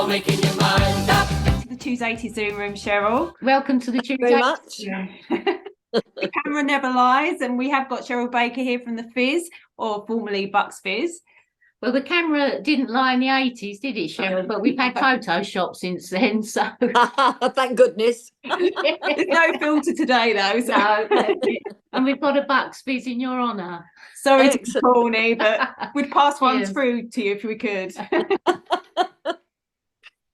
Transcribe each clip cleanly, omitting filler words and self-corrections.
making your mind up. To the Choose 80 Zoom room, Cheryl. Welcome to the Choose Very 80 much. Zoom. The camera never lies, and we have got Cheryl Baker here from the Fizz, or formerly Bucks Fizz. Well, the camera didn't lie in the 80s, did it, Cheryl? But we've had Photoshop since then, so... Thank goodness. There's no filter today, though. So. No, and we've got a Bucks Fizz in your honour. Sorry to be corny, but we'd pass one through to you if we could.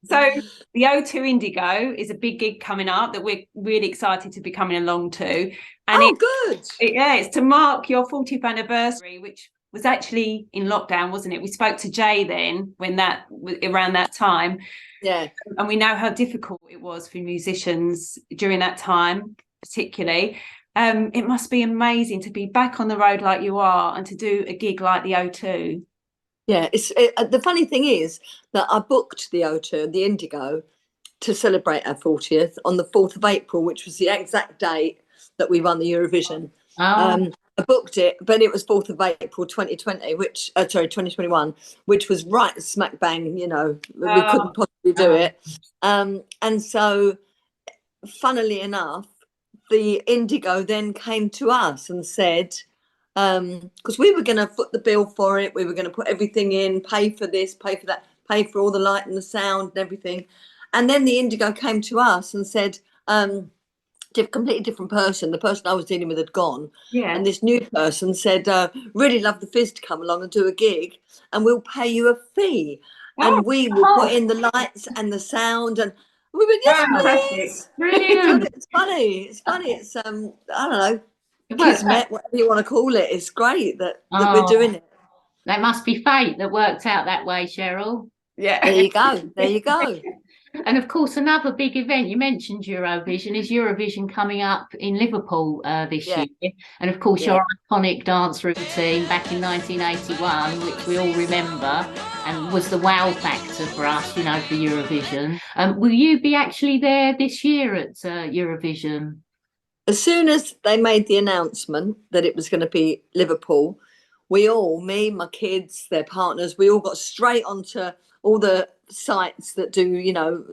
So the O2 Indigo is a big gig coming up that we're really excited to be coming along to. And good. It's to mark your 40th anniversary, which was actually in lockdown, wasn't it? We spoke to Jay then around that time. Yeah. And we know how difficult it was for musicians during that time, particularly. It must be amazing to be back on the road like you are and to do a gig like the O2. Yeah, the funny thing is that I booked the O2, the Indigo, to celebrate our 40th on the 4th of April, which was the exact date that we won the Eurovision. Oh. I booked it, but it was 4th of April 2021, which was right smack bang, we couldn't possibly do it. And so, funnily enough, the Indigo then came to us and said, because we were going to foot the bill for it, we were going to put everything in, pay for this, pay for that, pay for all the light and the sound and everything. And then the Indigo came to us and said, completely different person. The person I was dealing with had gone. Yeah. And this new person said, really love the Fizz to come along and do a gig and we'll pay you a fee. And we will put in the lights and the sound. And we went, yes, please. Brilliant. It's funny. It's, I don't know. Kismet, whatever you want to call it. It's great that we're doing it. That must be fate that worked out that way, Cheryl. Yeah. There you go. There you go. And of course, another big event, you mentioned Eurovision, is Eurovision coming up in Liverpool this year. And of course, your iconic dance routine back in 1981, which we all remember, and was the wow factor for us, for Eurovision. Will you be actually there this year at Eurovision? As soon as they made the announcement that it was going to be Liverpool, we all, me, my kids, their partners, we all got straight onto all the sites that do,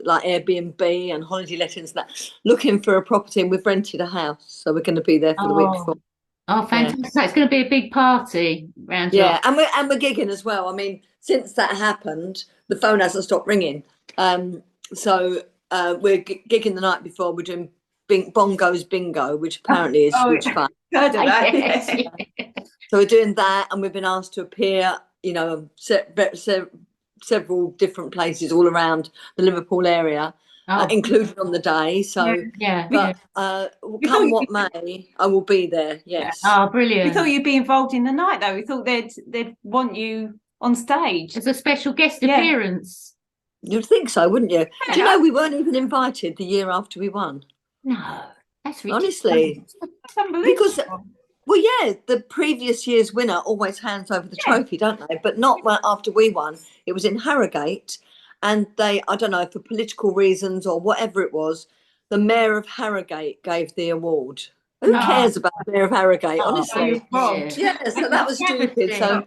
like Airbnb and holiday lettings and that, looking for a property, and we've rented a house. So we're going to be there for the week before. Oh, fantastic. So it's going to be a big party around here. Yeah, and we're gigging as well. I mean, since that happened, the phone hasn't stopped ringing. So we're gigging the night before. We're doing Bongo's Bingo, which apparently is huge fun. Heard of that, So we're doing that, and we've been asked to appear, several different places all around the Liverpool area, included on the day. So, come what may, I will be there. Yes. Oh, brilliant! We thought you'd be involved in the night, though. We thought they'd want you on stage as a special guest appearance. You'd think so, wouldn't you? Do you know we weren't even invited the year after we won? No, that's ridiculous. Honestly, that's unbelievable. Because. Well, yeah, the previous year's winner always hands over the trophy, don't they? But not after we won. It was in Harrogate, and I don't know, for political reasons or whatever it was, the mayor of Harrogate gave the award. Who cares about the mayor of Harrogate, honestly? Yeah, so that was stupid, so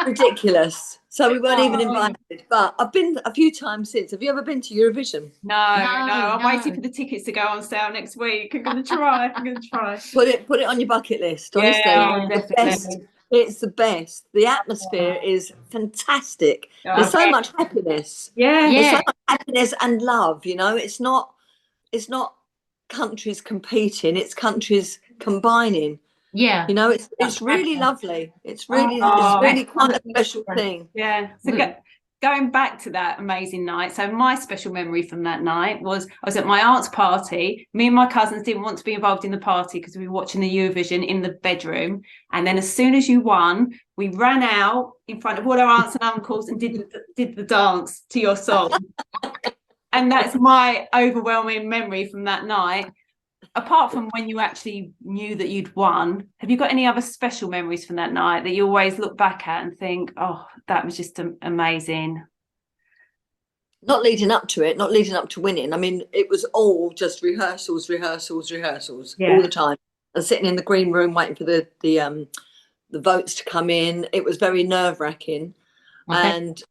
ridiculous. So we weren't even invited. But I've been a few times since. Have you ever been to Eurovision? No. I'm waiting for the tickets to go on sale next week. I'm going to try. Put it on your bucket list, honestly. It's the best. The atmosphere is fantastic. There's so much happiness. There's so much happiness and love, It's not countries competing, it's countries combining. It's really lovely. It's really quite a special thing. So going back to that amazing night, so my special memory from that night was I was at my aunt's party. Me and my cousins didn't want to be involved in the party because we were watching the Eurovision in the bedroom, and then as soon as you won, we ran out in front of all our aunts and uncles and did the dance to your song. And that's my overwhelming memory from that night. Apart from when you actually knew that you'd won, have you got any other special memories from that night that you always look back at and think, oh, that was just amazing? Not leading up to it, not leading up to winning. I mean, it was all just rehearsals all the time. And sitting in the green room waiting for the votes to come in. It was very nerve-wracking. And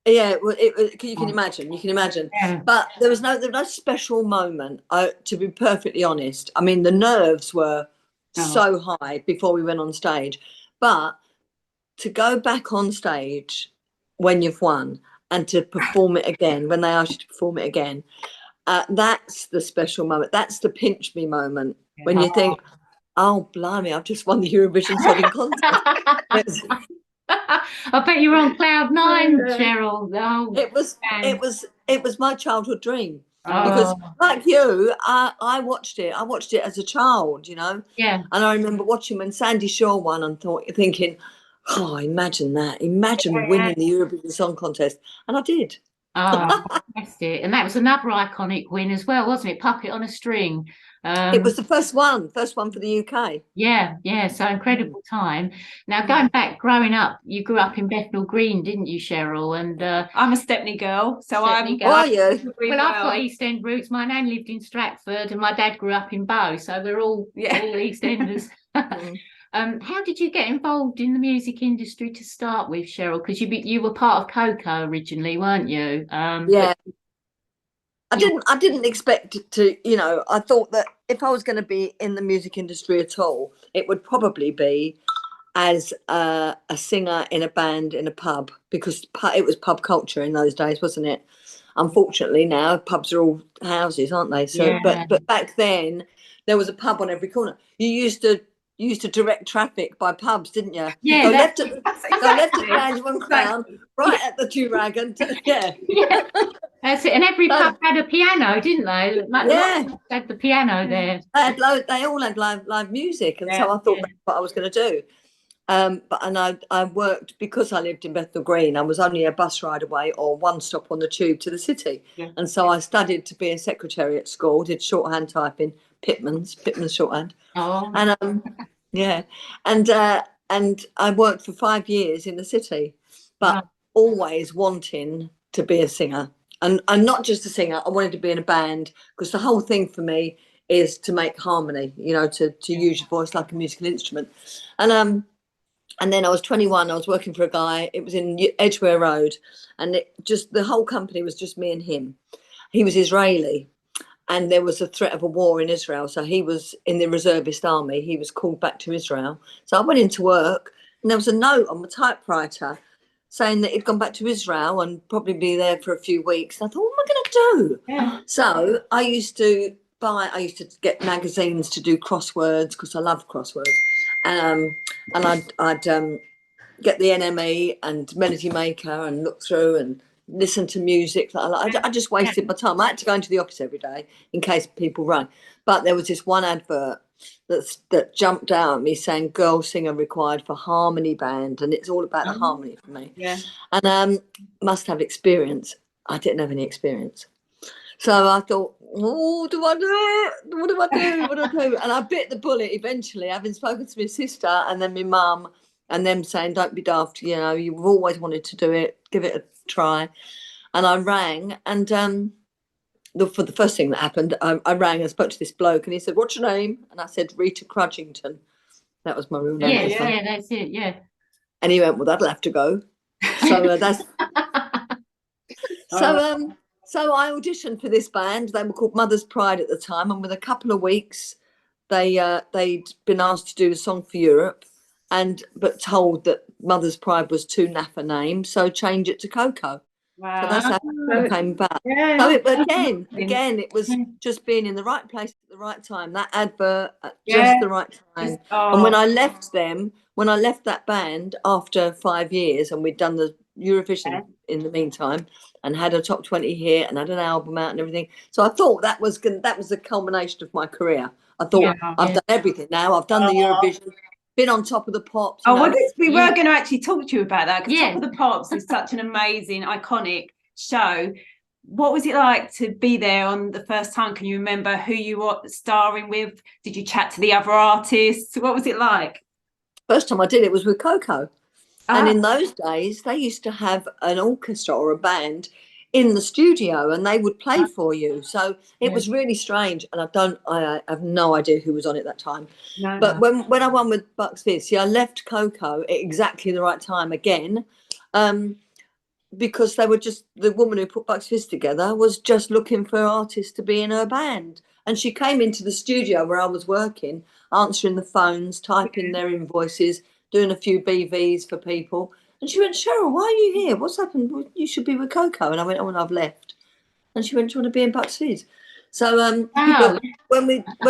Yeah, well, you can imagine. You can imagine. Yeah. But there was no special moment. To be perfectly honest, I mean, the nerves were so high before we went on stage. But to go back on stage when you've won and to perform it again when they ask you to perform it again, that's the special moment. That's the pinch me moment when you think, "Oh, blimey, I've just won the Eurovision Song Contest." I bet you were on cloud nine, Cheryl. Oh, It was my childhood dream, because oh, like you, I watched it. I watched it as a child, you know. yeah. And I remember watching when Sandy Shaw won and thinking, oh, imagine that. Imagine winning the Eurovision Song Contest. And I did. Oh, that's it. And that was another iconic win as well, wasn't it? Puppet on a String. It was the first one for the UK. Yeah. So incredible time. Now, going back, growing up, you grew up in Bethnal Green, didn't you, Cheryl? And I'm a Stepney girl, so Stepney I'm. girl. Are you? Well, I've got East End roots. My nan lived in Stratford, and my dad grew up in Bow, so we're all East Enders. How did you get involved in the music industry to start with, Cheryl? Because you were part of Coco originally, weren't you? Yeah. I didn't expect to, you know, I thought that if I was going to be in the music industry at all, it would probably be as a singer in a band in a pub, because it was pub culture in those days, wasn't it? Unfortunately, now pubs are all houses, aren't they? So, but back then there was a pub on every corner. You used to direct traffic by pubs, didn't you? Yeah, go left at Banjo Crown, right at the Dragon. Yeah, that's it. And every pub had a piano, didn't they? Had the piano there. They all had live music, and so I thought that's what I was going to do. I worked, because I lived in Bethnal Green. I was only a bus ride away or one stop on the tube to the city, and so I studied to be a secretary at school. Did shorthand typing, Pitman's shorthand. Oh, and and I worked for 5 years in the city, but always wanting to be a singer, and not just a singer. I wanted to be in a band, because the whole thing for me is to make harmony. You know, to use your voice like a musical instrument, and then I was 21. I was working for a guy. It was in Edgware Road, and the whole company was just me and him. He was Israeli, and there was a threat of a war in Israel. So he was in the reservist army. He was called back to Israel. So I went into work, and there was a note on the typewriter saying that he'd gone back to Israel and probably be there for a few weeks. And I thought, what am I going to do? So I used to get magazines to do crosswords, because I love crosswords. And I'd get the NME and Melody Maker and look through and listen to music that I like. I just wasted my time. I had to go into the office every day in case people rang. But there was this one advert that jumped out at me saying girl singer required for harmony band, and it's all about the harmony for me. And must have experience. I didn't have any experience. So I thought, oh, do I do it? What do I do? What do I do? And I bit the bullet eventually, having spoken to my sister and then my mum, and them saying, don't be daft, you know, you've always wanted to do it, give it a try. And I rang, and for the first thing that happened, I rang and spoke to this bloke, and he said, what's your name? And I said, Rita Crudgington. That was my real name. Yeah, that's it, And he went, well, that'll have to go. So that's... So I auditioned for this band. They were called Mother's Pride at the time, and within a couple of weeks, they'd been asked to do a song for Europe, but told that Mother's Pride was too naff a name, so change it to Coco. Wow. So that's how it came back. So again, it was just being in the right place at the right time. That advert at just the right time. And when I left that band after 5 years, and we'd done the Eurovision in the meantime, and had a top 20 hit and had an album out and everything. So I thought that was the culmination of my career. I thought, I've done everything now. I've done the Eurovision, been on Top of the Pops. We were going to actually talk to you about that, because Top of the Pops is such an amazing, iconic show. What was it like to be there on the first time? Can you remember who you were starring with? Did you chat to the other artists? What was it like? First time I did it was with Coco. And in those days, they used to have an orchestra or a band in the studio, and they would play for you. So it was really strange. And I have no idea who was on it that time. But when I won with Bucks Fizz, I left Coco at exactly the right time again. because they were just, the woman who put Bucks Fizz together was just looking for artists to be in her band. And she came into the studio where I was working, answering the phones, typing their invoices, doing a few BVs for people. And she went, Cheryl, why are you here? What's happened? Well, you should be with Coco. And I went, oh, and I've left. And she went, do you want to be in Bucks Fizz? So Wow. when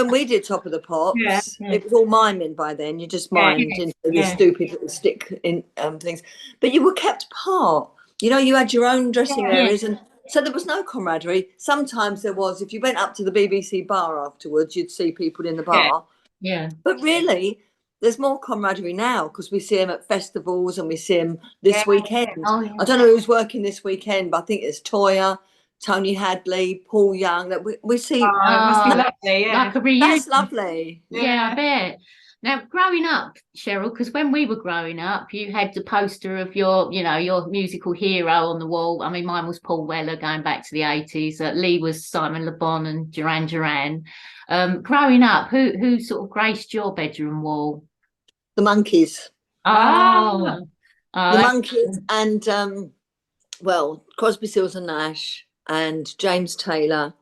we did Top of the Pops, it was all miming by then. You just mimed into the stupid little stick in things. But you were kept apart. You know, you had your own dressing areas, and so there was no camaraderie. Sometimes there was. If you went up to the BBC bar afterwards, you'd see people in the bar. Yeah. But really, there's more camaraderie now because we see them at festivals and we see them this weekend. Oh, yeah. I don't know who's working this weekend, but I think it's Toya, Tony Hadley, Paul Young. That we see. Oh, it must be lovely. Yeah. Like a reunion. That's lovely. Yeah, I bet. Now, growing up, Cheryl, because when we were growing up, you had the poster of your, you know, your musical hero on the wall. I mean, mine was Paul Weller going back to the 80s. Lee was Simon Le Bon and Duran Duran. Growing up, who sort of graced your bedroom wall? The Monkeys. Oh, The Monkeys and, well, Crosby, Stills and Nash and James Taylor,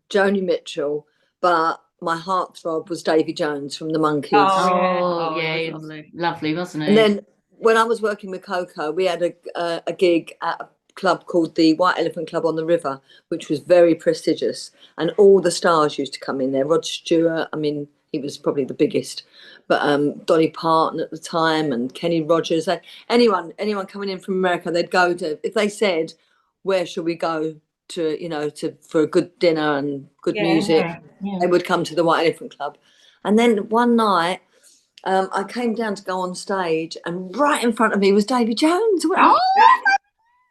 Joni Mitchell, but my heartthrob was Davy Jones from the Monkees. Oh, yeah, lovely, wasn't it? And then when I was working with Coco, we had a gig at a club called the White Elephant Club on the River, which was very prestigious, and all the stars used to come in there. Rod Stewart, I mean, he was probably the biggest, but Dolly Parton at the time and Kenny Rogers. Anyone coming in from America, they'd go to, if they said, where should we go to, you know, for a good dinner and good music, they would come to the White Elephant Club. And then one night I came down to go on stage and right in front of me was Davy Jones. What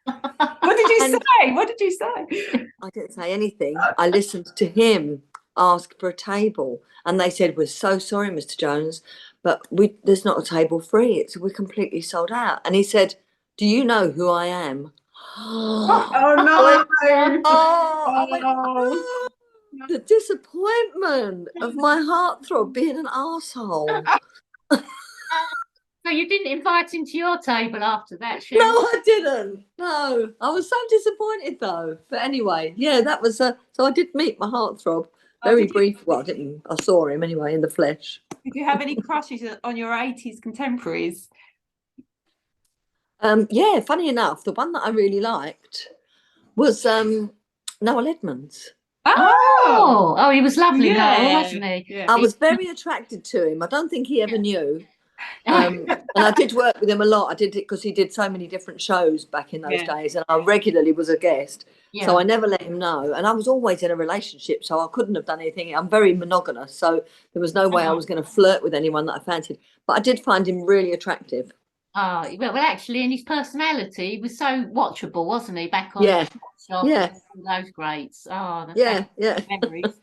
did you say? What did you say? I didn't say anything. I listened to him ask for a table and they said, we're so sorry, Mr. Jones, but there's not a table free. We're completely sold out. And he said, do you know who I am? Oh no! I went, oh, the disappointment of my heartthrob being an arsehole. So you didn't invite him to your table after that, Cheryl? No, I didn't. No, I was so disappointed though. But anyway, yeah, that was so I did meet my heartthrob. Very brief. Well, I didn't. I saw him anyway in the flesh. Did you have any crushes on your 80s contemporaries? Yeah, funny enough, the one that I really liked was Noel Edmonds. Oh, he was lovely, Noel, wasn't he? Yeah. I was very attracted to him. I don't think he ever knew. And I did work with him a lot. I did it because he did so many different shows back in those days, and I regularly was a guest. So I never let him know. And I was always in a relationship, so I couldn't have done anything. I'm very monogamous, so there was no way I was going to flirt with anyone that I fancied. But I did find him really attractive. Oh, well, actually, and his personality was so watchable, wasn't he? Back on Shop, those greats. Oh, that's memories.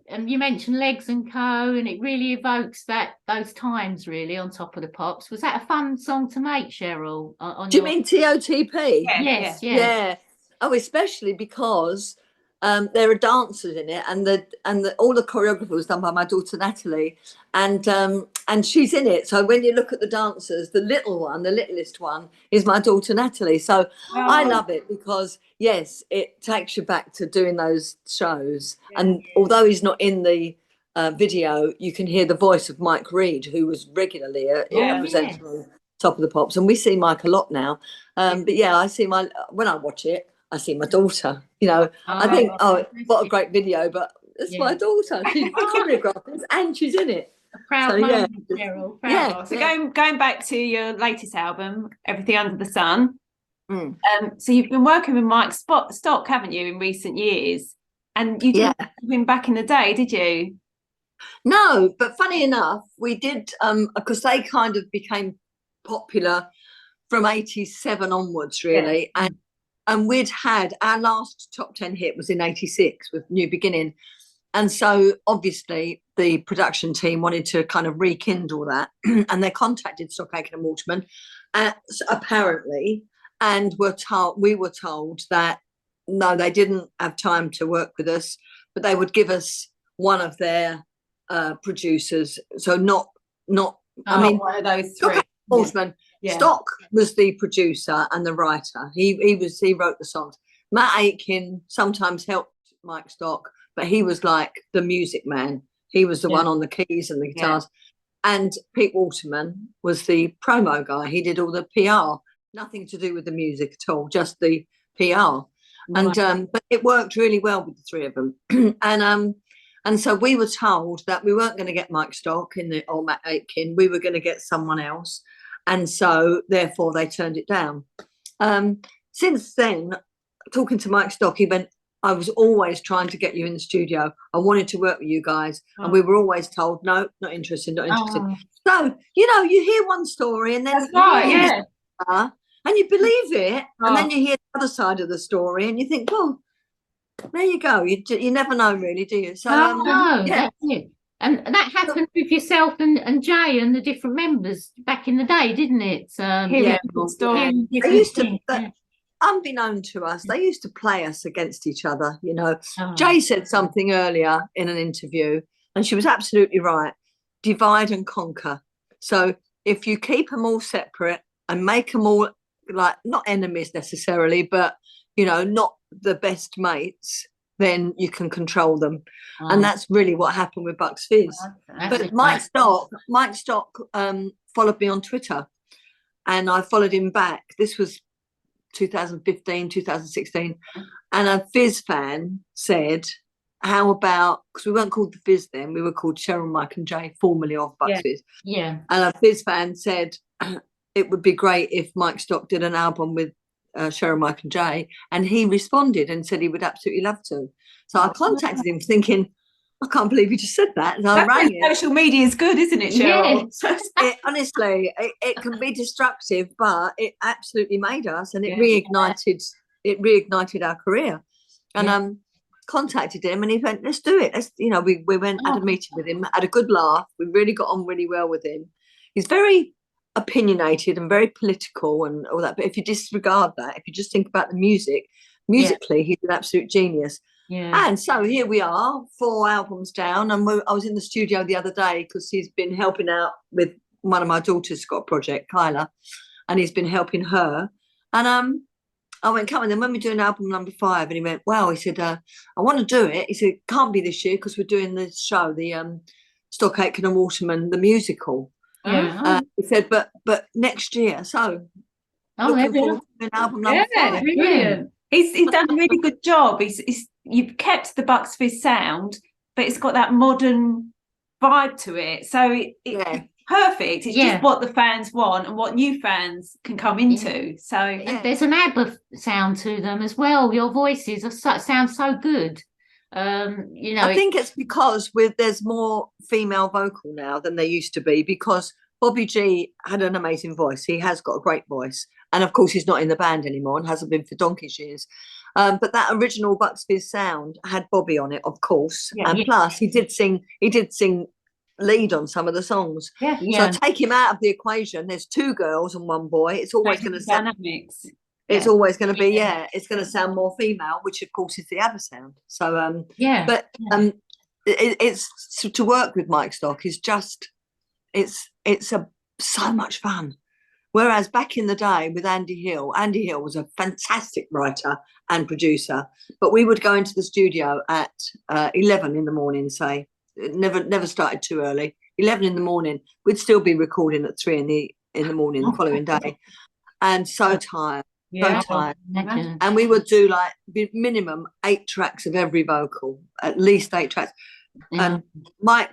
And you mentioned Legs and Co, and it really evokes those times really on Top of the Pops. Was that a fun song to make, Cheryl? Do you mean TOTP? Yes. Yeah. Oh, especially because there are dancers in it, and all the choreography was done by my daughter Natalie, and she's in it. So when you look at the dancers, the littlest one is my daughter Natalie. So I love it because yes, it takes you back to doing those shows. And although he's not in the video, you can hear the voice of Mike Reid, who was regularly a presenter on Top of the Pops, and we see Mike a lot now. But yeah, when I watch it, I see my daughter, you know. I think, what a great video, but it's my daughter. She's the choreographer and she's in it. A proud moment, Cheryl. So going back to your latest album, Everything Under the Sun. So you've been working with Mike Stock, haven't you, in recent years? And you didn't have him back in the day, did you? No, but funny enough, we did, because they kind of became popular from 87 onwards, really. And we'd had our last top 10 hit was in 86 with New Beginning. And so obviously the production team wanted to kind of rekindle that. And they contacted Stock Aitken and Waterman, apparently, and we were told that no, they didn't have time to work with us, but they would give us one of their producers. So not I mean, one of those three. Waterman, Stock was the producer and the writer. He wrote the songs. Matt Aitken sometimes helped Mike Stock, but he was like the music man. He was the one on the keys and the guitars. And Pete Waterman was the promo guy. He did all the PR, nothing to do with the music at all, just the PR. And but it worked really well with the three of them. And so we were told that we weren't going to get Mike Stock or Matt Aitken. We were going to get someone else. And so therefore they turned it down. Since then, talking to Mike Stock, he went, I was always trying to get you in the studio. I wanted to work with you guys. And we were always told, no, not interested, not interested. So, you hear one story and then and you believe it. And then you hear the other side of the story and you think, well, there you go. You never know, really, do you? So, that's it. And that happened with yourself and Jay and the different members back in the day, didn't it? They used to, unbeknown to us, they used to play us against each other. Jay said something earlier in an interview, and she was absolutely right. Divide and conquer. So if you keep them all separate and make them all like not enemies necessarily, but not the best mates, then you can control them. And that's really what happened with Bucks Fizz. But Mike Stock followed me on Twitter, and I followed him back. This was 2015, 2016, and a Fizz fan said, how about, because we weren't called the Fizz then, we were called Cheryl, Mike and Jay, formerly of Bucks Fizz. And a Fizz fan said it would be great if Mike Stock did an album with Cheryl, Mike and Jay, and he responded and said he would absolutely love to. So I contacted him thinking, I can't believe you just said that. And I rang him. Social media is good, isn't it, Cheryl? Honestly, it can be destructive, but it absolutely made us, and it reignited our career. And contacted him, and he went, "Let's do it." We went had a meeting with him, had a good laugh. We really got on really well with him. He's very opinionated and very political and all that. But if you disregard that, if you just think about the musically, he's an absolute genius. And so here we are, 4 albums down, and I was in the studio the other day because he's been helping out with one of my daughters, got a project, Kyla, and he's been helping her. And I went, come on, then when we do an album number 5, and he went, wow, he said, I want to do it. He said, can't be this year because we're doing this show, the Stock Aitken and Waterman, the musical. He said, but next year. So looking forward to an album number 5. Brilliant. He's done a really good job. You've kept the Bucks Fizz sound, but it's got that modern vibe to it. So it's perfect. It's just what the fans want and what new fans can come into. So there's an ABBA sound to them as well. Your voices sound so good. I think it's because there's more female vocal now than there used to be, because Bobby G had an amazing voice. He has got a great voice. And of course, he's not in the band anymore and hasn't been for donkey's years. But that original Bucks Fizz sound had Bobby on it, of course. Plus, he did sing lead on some of the songs. So take him out of the equation. There's 2 girls and 1 boy. It's always going to sound dynamics. It's always going to be it's going to sound more female, which of course is the ABBA sound. So it's to work with Mike Stock is just it's so much fun. Whereas back in the day with Andy Hill was a fantastic writer and producer, but we would go into the studio at 11 in the morning, say. It never started too early. 11 in the morning, we'd still be recording at 3 in the morning the following day, and so tired. And we would do like minimum 8 tracks of every vocal, at least 8 tracks. And Mike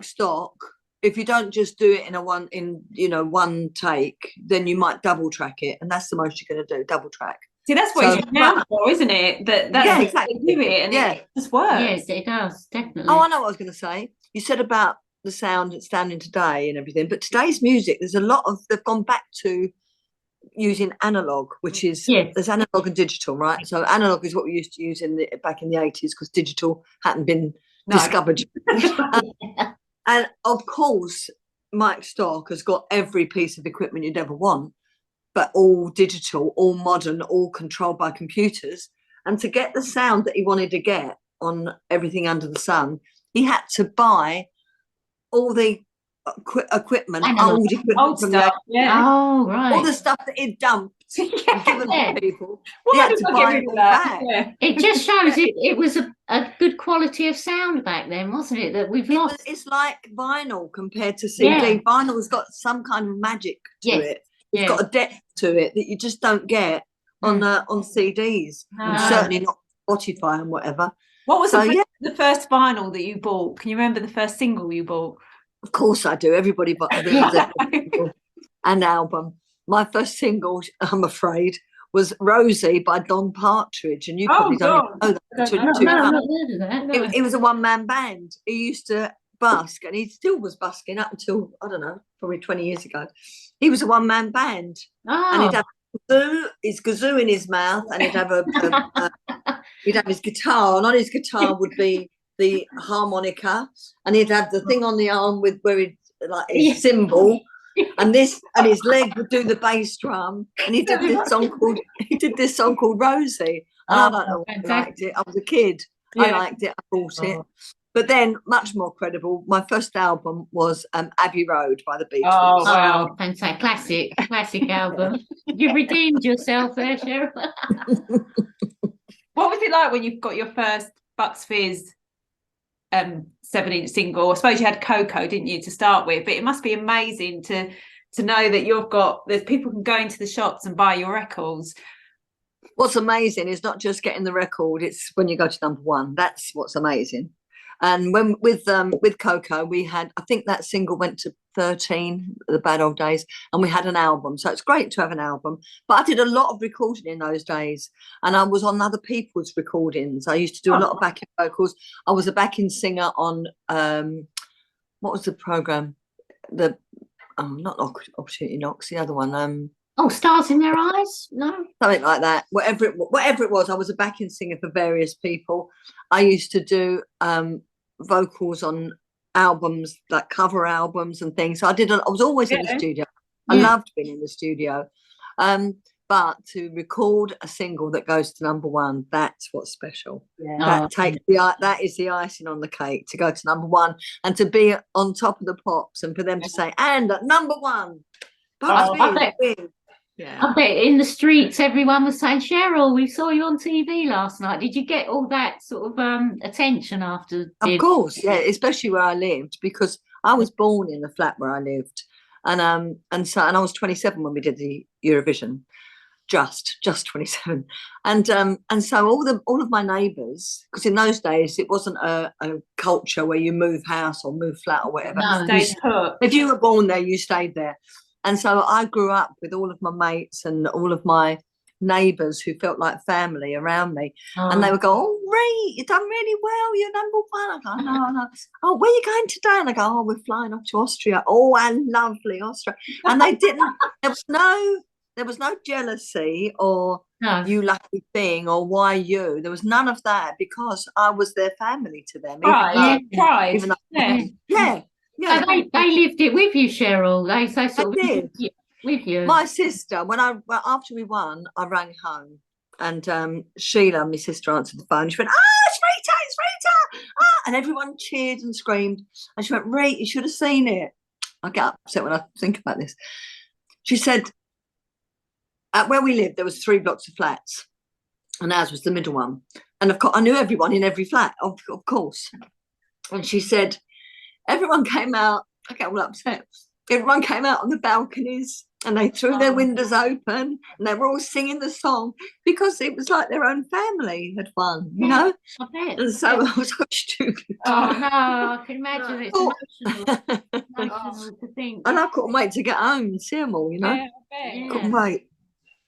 Stock, if you don't just do it in one take, then you might double track it, and that's the most you're going to do, double track. See, that's what it's now for, isn't it? That's exactly. Do it, and it just works. Yes, it does, definitely. Oh, I know what I was going to say. You said about the sound that's standing today and everything, but today's music, there's a lot of, they've gone back to using analog, which is there's analog and digital, right? So analog is what we used to use back in the 80s, because digital hadn't been discovered. And of course, Mike Stock has got every piece of equipment you'd ever want, but all digital, all modern, all controlled by computers. And to get the sound that he wanted to get on everything under the sun, he had to buy all the equipment, Analog. old equipment Old from stuff. the, Yeah. Oh, all right. the stuff that he'd dumped and given Yeah. to people. He Why had did to I get buy rid it of all that? back. Yeah. It just shows it was a good quality of sound back then, wasn't it? That we've lost. It's like vinyl compared to CD. Yeah. Vinyl's got some kind of magic to Yes. it. It's Yeah. got a depth to it that you just don't get on CDs, and No. certainly not Spotify and whatever. What was So, the first vinyl that you bought? Can you remember the first single you bought? Of course I do. Everybody but an album. My first single, I'm afraid, was Rosie by Don Partridge, and you probably don't even know that. I don't know. Too No, I've young. not heard of that. No. He was a one-man band. He used to busk, and he still was busking up until, I don't know, probably 20 years ago. He was a one-man band, and he'd Oh, have his kazoo in his mouth, and he'd have he'd have his guitar, and on his guitar would be the harmonica, and he'd have the thing on the arm with where he'd like his cymbal, and his leg would do the bass drum, and he did this song called Rosie, and I don't know why I liked it. I was a kid. I liked it. I bought it. But then, much more credible, my first album was Abbey Road by the Beatles. Oh, wow. Fantastic. Classic album. You redeemed yourself there, Cheryl. What was it like when you got your first Bucks Fizz 7-inch single? I suppose you had Coco, didn't you, to start with? But it must be amazing to know that there's people can go into the shops and buy your records. What's amazing is not just getting the record; it's when you go to number one. That's what's amazing. And when with Coco, we had, I think that single went to 13, The Bad Old Days, and we had an album. So it's great to have an album. But I did a lot of recording in those days, and I was on other people's recordings. I used to do a lot of backing vocals. I was a backing singer on what was the program? Not Opportunity Knocks, the other one. Stars in Their Eyes? No, something like that. Whatever it was, I was a backing singer for various people. I used to do vocals on albums, like cover albums and things. So I was always in the studio. I loved being in the studio. But to record a single that goes to number one, that's what's special. Yeah. That is the icing on the cake, to go to number one and to be on top of the pops, and for them to say, and at number one. I bet in the streets everyone was saying, Cheryl, we saw you on TV last night. Did you get all that sort of attention after? Of course, yeah, especially where I lived, because I was born in the flat where I lived, and I was 27 when we did the Eurovision, just 27, and so all of my neighbours, because in those days it wasn't a culture where you move house or move flat or whatever. No, if you were born there, you stayed there. And so I grew up with all of my mates and all of my neighbours who felt like family around me. And they would go, "Oh, Ree, you've done really well. You're number one." I go, "No. Oh, where are you going today?" And I go, "Oh, we're flying off to Austria." "Oh, and lovely Austria." And they didn't, there was no jealousy or you lucky thing or why you. There was none of that, because I was their family to them. Pride. Yeah. So they lived it with you, Cheryl. They sort of did. With you. My sister, after we won, I rang home, and Sheila, my sister, answered the phone. She went, it's Rita! And everyone cheered and screamed. And she went, "Rita, you should have seen it." I get upset when I think about this. She said, where we lived, there was 3 blocks of flats, and ours was the middle one. And of course, I knew everyone in every flat, of course. And she said, everyone came out. I get all upset. Everyone came out on the balconies, and they threw their windows open, and they were all singing the song, because it was like their own family had won, you know. I bet. And so I was so stupid. Oh no, I can imagine it's emotional to think. And I couldn't wait to get home and see them all, you know. Yeah, I bet. Couldn't wait.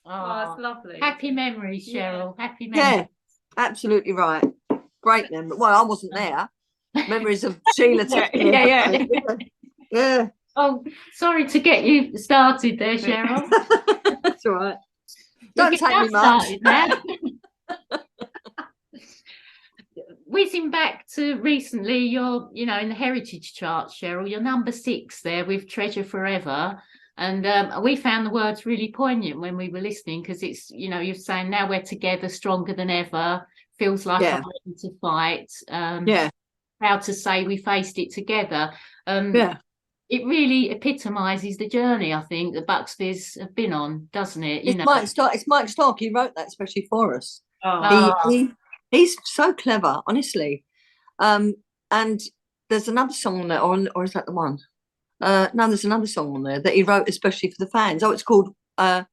Oh, it's lovely. Happy memories, Cheryl. Happy memories. Yeah, absolutely right. Great memory. Well, I wasn't there. Memories of Sheila. Yeah. Oh, sorry to get you started there, Cheryl. That's all right. Don't take me much. Whizzing back to recently, you're, in the heritage charts, Cheryl. You're number 6 there with Treasure Forever. And we found the words really poignant when we were listening, because it's, you're saying, now we're together, stronger than ever, feels like I'm ready to fight. Proud to say we faced it together. it really epitomises the journey, I think, that Bucks Fizz have been on, doesn't it? You It's know. Mike Stark. He wrote that especially for us. Oh. He's so clever, honestly. And there's another song on there, or is that the one? No, there's another song on there that he wrote especially for the fans. Oh, it's called Not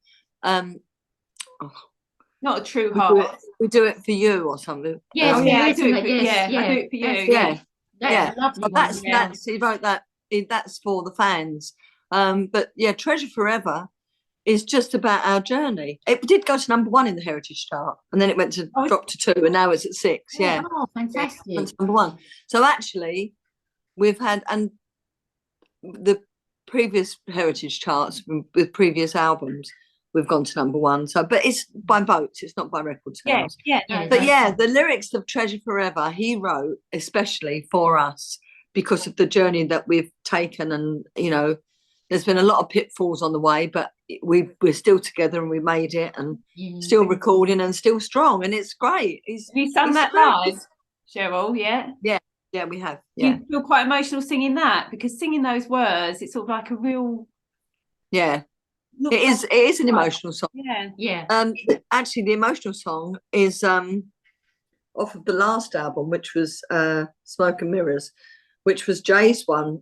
a true heart. We do it for you or something. Yes, I do it for, yes, I do it for you. That's a lovely so one. that's he wrote that. That's for the fans. But yeah, Treasure Forever is just about our journey. It did go to #1 in the Heritage chart, and then it went to drop to 2, and now it's at 6. Yeah, oh, fantastic. Yeah, it went to #1. So actually, we've had the previous Heritage charts with previous albums. We've gone to #1. So, but it's by votes. It's not by record sales. But yeah, the lyrics of Treasure Forever he wrote especially for us because of the journey that we've taken, and you know, there's been a lot of pitfalls on the way, but we're still together and we made it, and still recording and still strong, and it's great. Have you sung that live, Cheryl? Yeah, we have. Yeah, you feel quite emotional singing that, because singing those words, it's sort of like a real. Yeah, it is an emotional song. Yeah. Actually, the emotional song is off of the last album, which was Smoke and Mirrors, which was Jay's one.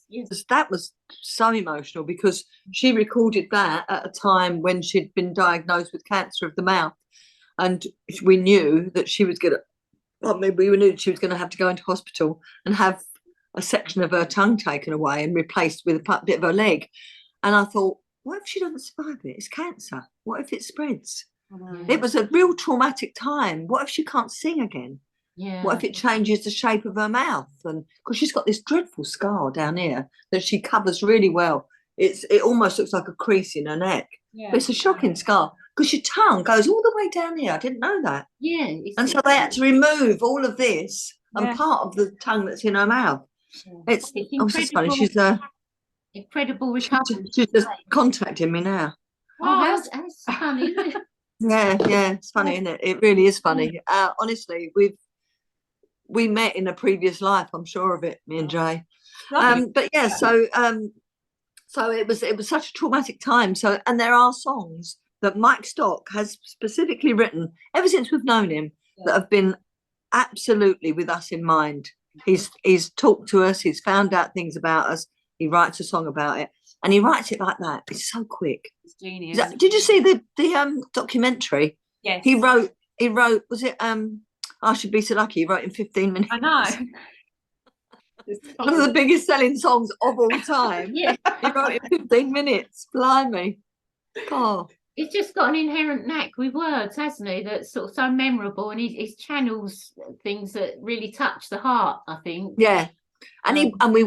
Yes. That was so emotional because she recorded that at a time when she'd been diagnosed with cancer of the mouth, and we knew that she was going to. Well, maybe we knew she was going to have to go into hospital and have a section of her tongue taken away and replaced with a bit of her leg. And I thought, what if she doesn't survive it? It's cancer. What if it spreads? It was a real traumatic time. What if she can't sing again? Yeah. What if it changes the shape of her mouth? And because she's got this dreadful scar down here that she covers really well. It almost looks like a crease in her neck. But it's a shocking scar because your tongue goes all the way down here. I didn't know that. Yeah. And so they had to remove all of this and part of the tongue that's in her mouth. It's just funny. She's incredible recovery. She's just contacting me now. Oh, that's funny. Yeah, it's funny, isn't it? It really is funny. Honestly, we met in a previous life. I'm sure of it, me and Jay. But yeah, so it was such a traumatic time. So, and there are songs that Mike Stock has specifically written ever since we've known him that have been absolutely with us in mind. He's talked to us. He's found out things about us. He writes a song about it, and he writes it like that. It's so quick. It's genius. Did you see the documentary? Yes. He wrote. Was it? I Should Be So Lucky. He wrote in 15 minutes. I know. One of the biggest selling songs of all time. Yeah. He wrote it in 15 minutes. Blimey. God. He's just got an inherent knack with words, hasn't he? That's sort of so memorable, and he channels things that really touch the heart, I think. Yeah. And we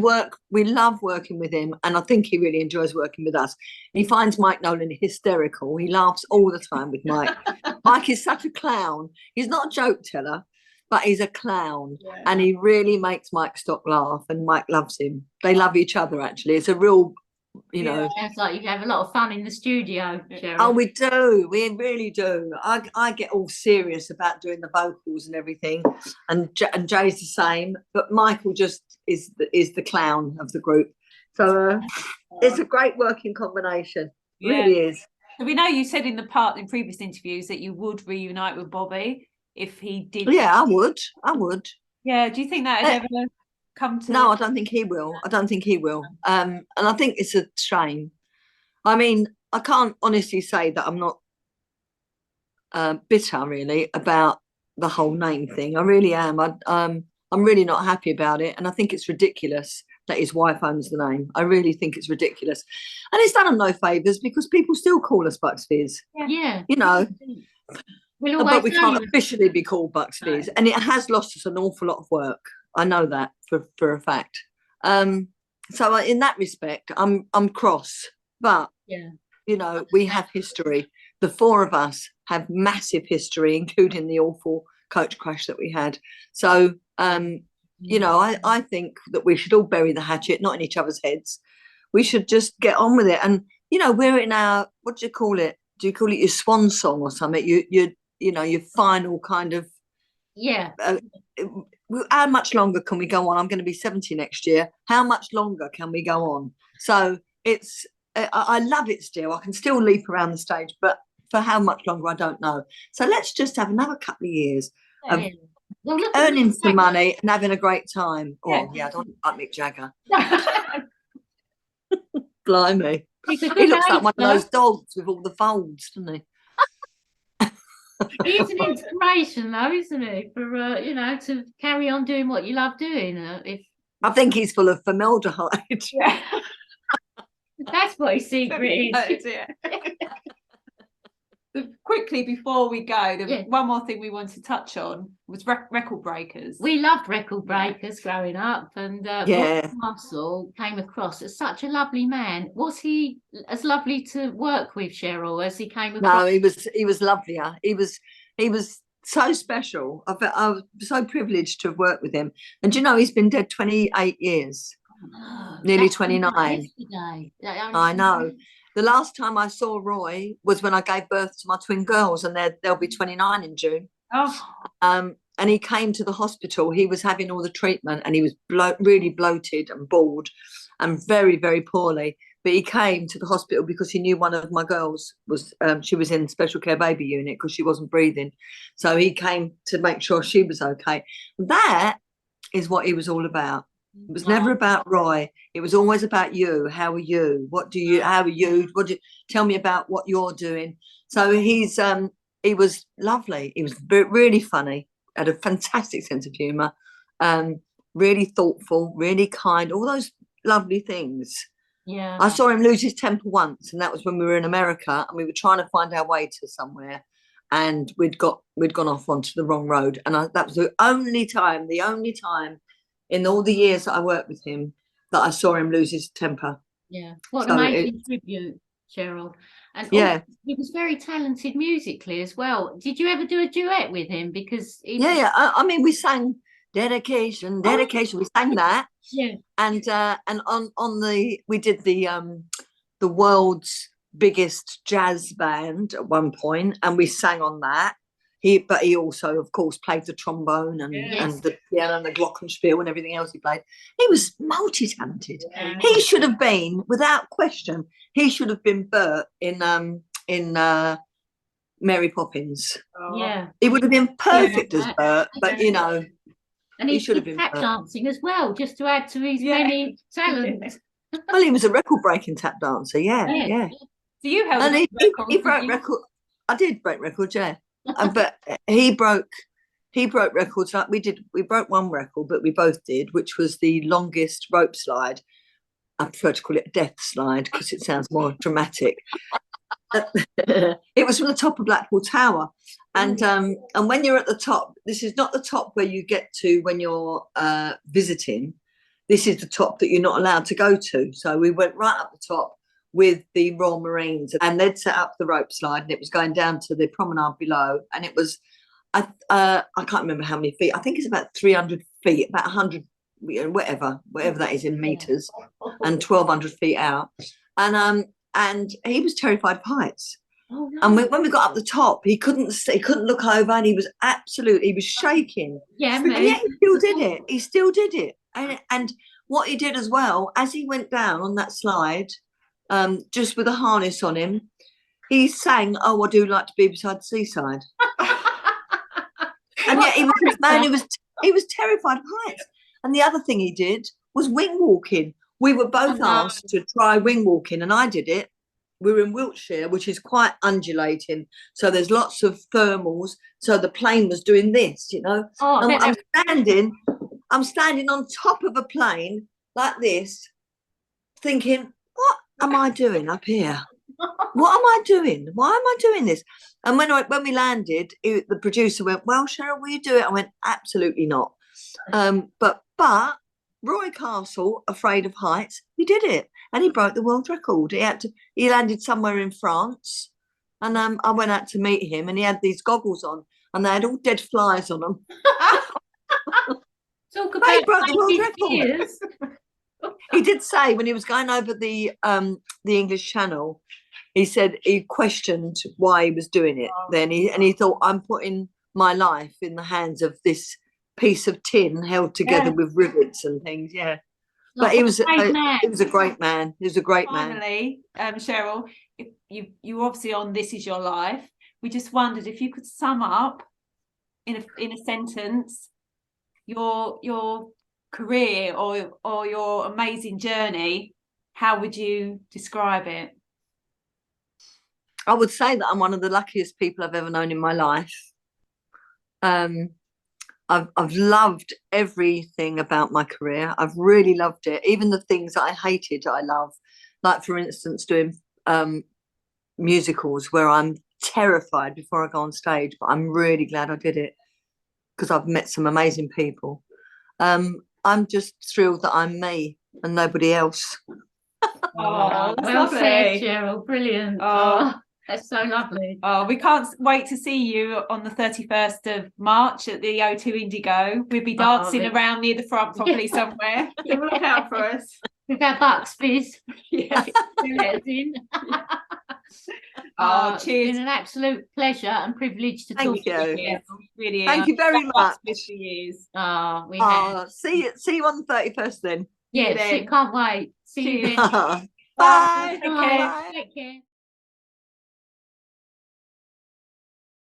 love working with him, and I think he really enjoys working with us. He finds Mike Nolan hysterical. He laughs all the time with Mike. Mike is such a clown. He's not a joke teller, but he's a clown, and he really makes Mike Stock laugh, and Mike loves him. They love each other, actually. It's a real, you know. Sounds like you have a lot of fun in the studio, Cheryl. Oh, we do. We really do. I get all serious about doing the vocals and everything, and Jay's the same. But Michael just is the clown of the group. So it's a great working combination. It really is. So we know you said in previous interviews that you would reunite with Bobby if he did. Yeah, I would. Yeah. Do you think that had ever come to? No, I don't think he will. And I think it's a shame. I mean, I can't honestly say that I'm not bitter really about the whole name thing. I really am. I'm really not happy about it, and I think it's ridiculous that his wife owns the name. I really think it's ridiculous, and it's done him no favours because people still call us Bucks Fizz. Yeah, you know. But we can't officially be called Bucks Fizz, and it has lost us an awful lot of work. I know that for a fact. So in that respect, I'm cross, but you know, we have history. The four of us have massive history, including the awful coach crash that we had. So you know, I think that we should all bury the hatchet, not in each other's heads. We should just get on with it. And you know, we're in our, what do you call it? Do you call it your swan song or something? You know, your final kind of how much longer can we go on? I'm going to be 70 next year. How much longer can we go on? So it's, I love it still. I can still leap around the stage, but for how much longer, I don't know. So let's just have another couple of years of earning some money and having a great time. Oh, yeah, I don't like Mick Jagger. Blimey. He looks like one of those dogs with all the folds, doesn't he? He's an inspiration, though, isn't he? For you know, to carry on doing what you love doing. I think he's full of formaldehyde. Yeah. That's what his secret is. Quickly before we go, one more thing we want to touch on was record breakers. We loved record breakers growing up, and Russell came across as such a lovely man. Was he as lovely to work with, Cheryl, as he came across? No, he was lovelier. He was so special. I was so privileged to have worked with him. And you know, he's been dead 28 years, nearly 29. I know. The last time I saw Roy was when I gave birth to my twin girls, and they'll be 29 in June. And he came to the hospital. He was having all the treatment, and he was really bloated and bald and very, very poorly. But he came to the hospital because he knew one of my girls was, she was in special care baby unit because she wasn't breathing. So he came to make sure she was okay. That is what he was all about. It was never about Roy. It was always about you. How are you? How are you? Tell me about what you're doing? So he was lovely. He was really funny, had a fantastic sense of humour, really thoughtful, really kind, all those lovely things. Yeah. I saw him lose his temper once, and that was when we were in America and we were trying to find our way to somewhere, and we'd gone off onto the wrong road. And that was the only time in all the years that I worked with him that I saw him lose his temper. Yeah. What an amazing tribute, Cheryl. And he was very talented musically as well. Did you ever do a duet with him? Because I mean, we sang Dedication. We sang that. Yeah. And we did the world's biggest jazz band at one point, and we sang on that. But he also, of course, played the trombone and the piano and the glockenspiel and everything else he played. He was multi-talented. Yeah. He should have been, without question, Bert in Mary Poppins. Yeah, he would have been perfect as Bert, but you know, and he should have been tap dancing as well, just to add to his many talents. Well, he was a record-breaking tap dancer. Yeah. So you held and he broke record. I did break records, yeah. But he broke records like we did. We broke one record, but we both did, which was the longest rope slide. I prefer to call it a death slide because it sounds more dramatic. It was from the top of Blackpool Tower, and when you're at the top, this is not the top where you get to when you're visiting. This is the top that you're not allowed to go to. So we went right up the top with the Royal Marines, and they'd set up the rope slide, and it was going down to the promenade below, and it was I can't remember how many feet. I think it's about 300 feet, about 100, whatever that is in meters, and 1,200 feet out, and he was terrified of heights. Oh, no. And when we got up the top, he couldn't look over, and he was shaking. Yeah, and yet he still did it. And what he did as well, as he went down on that slide, just with a harness on him, he sang, "Oh, I do like to be beside the seaside." And yet he was terrified of heights. And the other thing he did was wing walking. We were both asked to try wing walking, and I did it. We were in Wiltshire, which is quite undulating, so there's lots of thermals. So the plane was doing this, you know. And I'm standing on top of a plane like this, thinking, what am I doing up here? What am I doing? Why am I doing this? And when we landed, the producer went, "Well, Cheryl, will you do it?" I went, "Absolutely not." But Roy Castle, afraid of heights, he did it, and he broke the world record. He landed somewhere in France, and I went out to meet him, and he had these goggles on, and they had all dead flies on them. Talk about he broke the world record. He did say when he was going over the English Channel, he said he questioned why he was doing it. Then he thought, I'm putting my life in the hands of this piece of tin held together with rivets and things. Yeah. But Like, he was great man. he was a great man. He was a great man. Finally, Cheryl, if you obviously on This Is Your Life. We just wondered if you could sum up in a sentence your career or your amazing journey. How would you describe it? I would say that I'm one of the luckiest people I've ever known in my life. I've loved everything about my career. I've really loved it. Even the things that I hated, I love. Like, for instance, doing musicals where I'm terrified before I go on stage, but I'm really glad I did it because I've met some amazing people. I'm just thrilled that I'm me and nobody else. Oh, that's well lovely. said, Cheryl. Brilliant. Oh. That's so lovely. Oh, we can't wait to see you on the 31st of March at the O2 Indigo. We'll be dancing around near the front probably somewhere. So look out for us. With our bucks, Fizz. Yeah. Let us in. Oh, cheers. It's been an absolute pleasure and privilege to talk to you. Really. Thank you very much. For years. We have. See you on the 31st then. Yeah, can't wait. See you then. Bye. Take care. Take care.